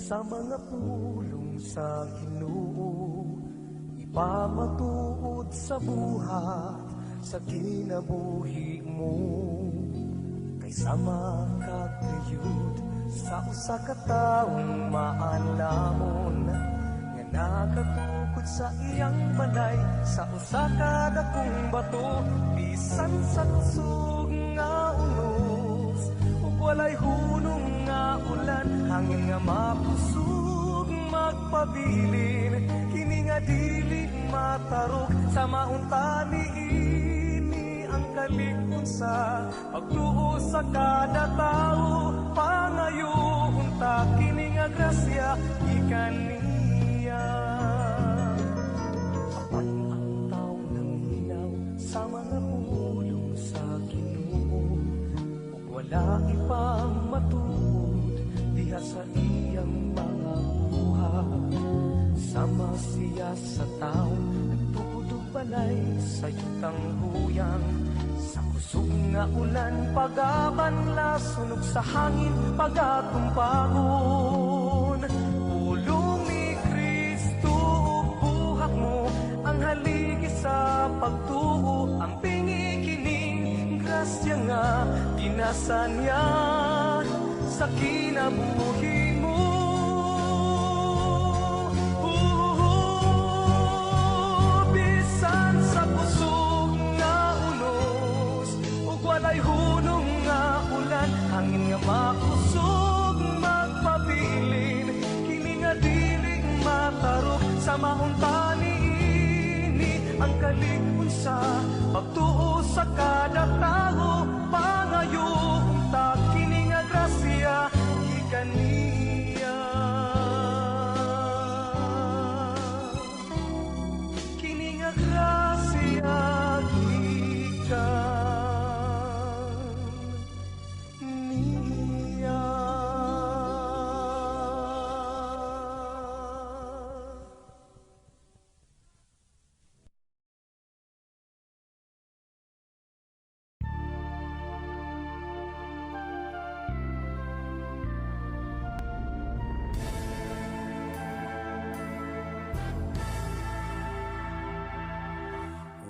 sa mga pulong sa Ginoo, ipamatuod sa buhat sa kinabuhi mo. Kaysa makagayud sa usa ka taong maalamon, nga nagatukod sa iyang balay sa usa ka dakong bato, bisan sa kusog nga unos ug walay hunong nga ulan, hangin nga mapusog magpabilin, kini nga dili matarok sa maunta niini ang kalig-on sa pagtuo sa kada tao. Pangayoon ta kini nga grasya ikan niya. Apan ang tao nang hinaw sa mga pulong sa Ginoo, ug wala ipang matuod diha sa iyang mga buhat. Sama siya sa tao nagtuod balay sa yutang huyang, sa kusog nga ulan pagabanla, sunog sa hangin pagatumpagon. Pulong ni Kristo ug buhak mo ang haligi sa pagtuo, ang pingi kining grasya nga ginasa niya sa kinabuhi mo. Bisan sa kusog nga unos ug walay hunong nga ulan, hangin nga makusog magpabilin, kini nga dili matarok sa maunta niini ang kalig-on sa pagtuo sa kada tao. Pangayoon ta kini nga grasya gikan niya. Kini nga grasya gikan niya.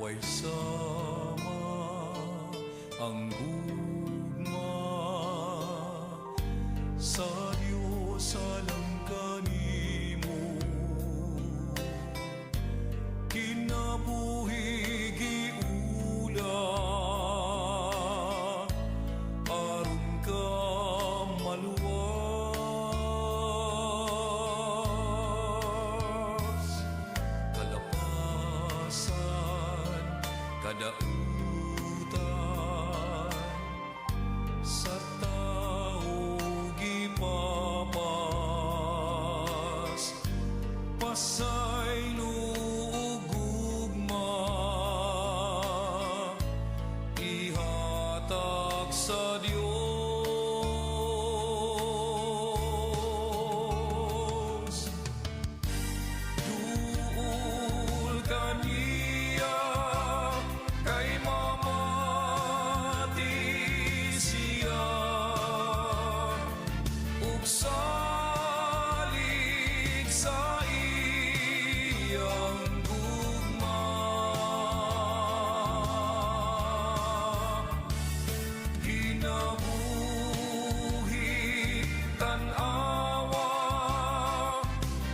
Way sama ang gugma sa Diyos alam kanimo, kinabuhi giula aron ka maluwas, kalapasan kadautan sa tao gipapas, pasay lugugma ihatag sa Dios. Duol kaniya kay mamati siya, ug salig sa iyang gugma. Kinabuhi tan-awa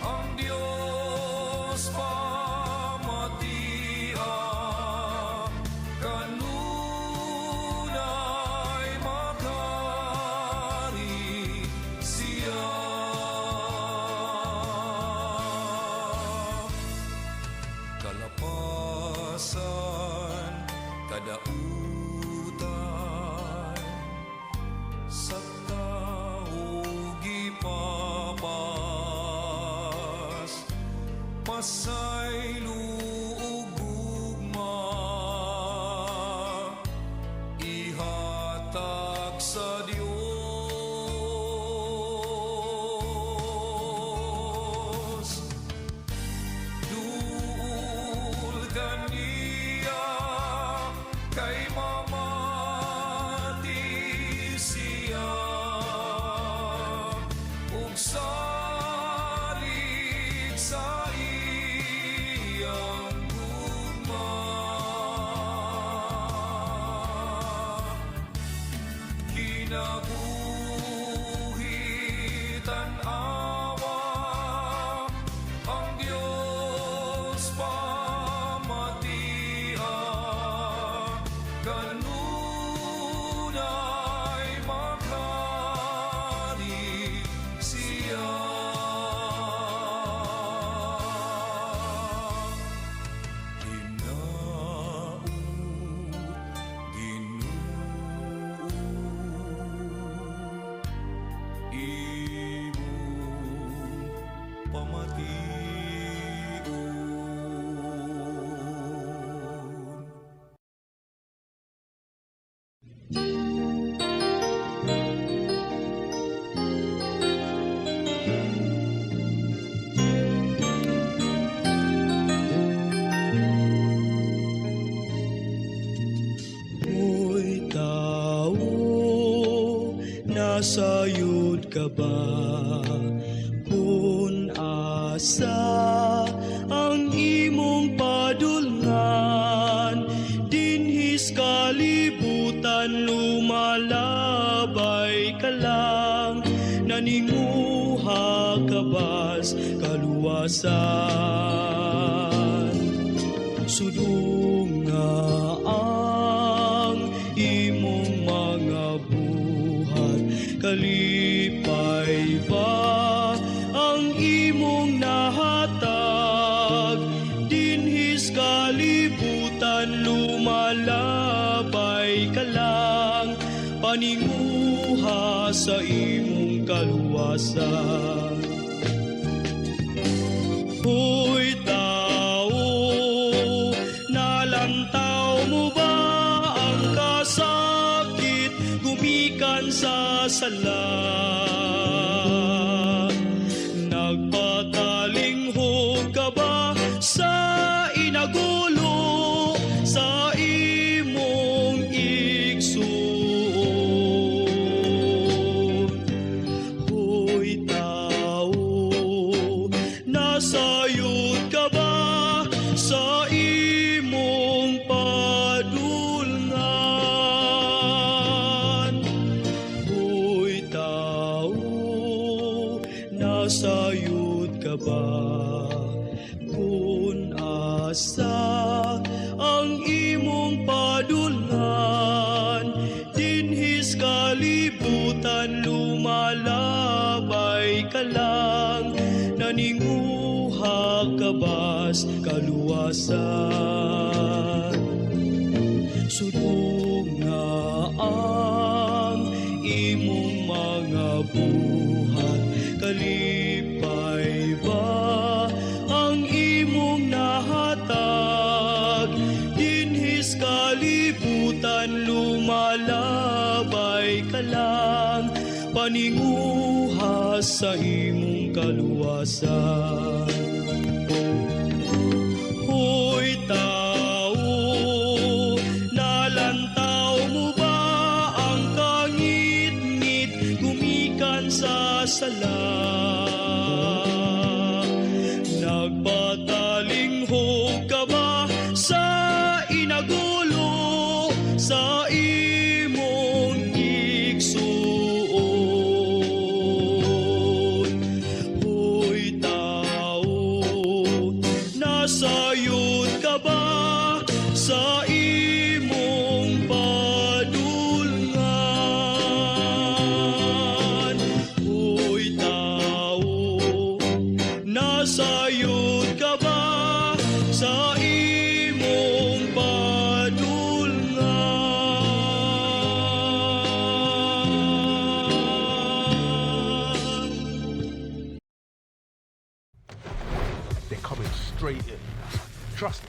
ang Dios pamatia, kanunay maghari siya. Kalapasan kadautan sa tao gipapas, pasay lugugma ihatag sa Dios. Duol kaniya kay mamati siya, ug sa Ginaguhit ang awa, ang Diyos pamatian, kanunay maghari siya. Hoy tao, nasayod ka ba? Kung asa ang imong padulngan, dinhis kalibutan lumalabay ka lang, naninguha ka bas kaluwasan. Sudong nga ang imong mga buhat, kalipay ba ang imong nahatag? Dinhis kalibutan lumalabay ka lang, paninguha sa imong kaluwasan. Hoy tao, nalantaw mo ba ang kasakit gumikan sa sala? Nagpatalinghog ka ba sa inagulo sa imong igsoon? Hoy tao, nasayod ka ba sa imong padulngan? Hoy tao, nasayod ka ba? Kung asa ang imong padulngan, dinhis kalibutan lumalabay ka lang, naninguha ka bas kaluwasan. Sudong nga ang imong mga buhat, kalipay ba ang imong nahatag? Dinhis kalibutan lumalabay ka lang, paninguha sa imong kaluwasan. Hoy tao, nalantaw mo ba ang kangit-ngit gumikan sa sala? Nagpatalinghog ka ba sa inagulo sa imong igsoon? Hoy tao, nasayod ka ba sa imong padulngan? Hoy tao, nasayod ka ba sa imong padulngan? They're coming straight in. Trust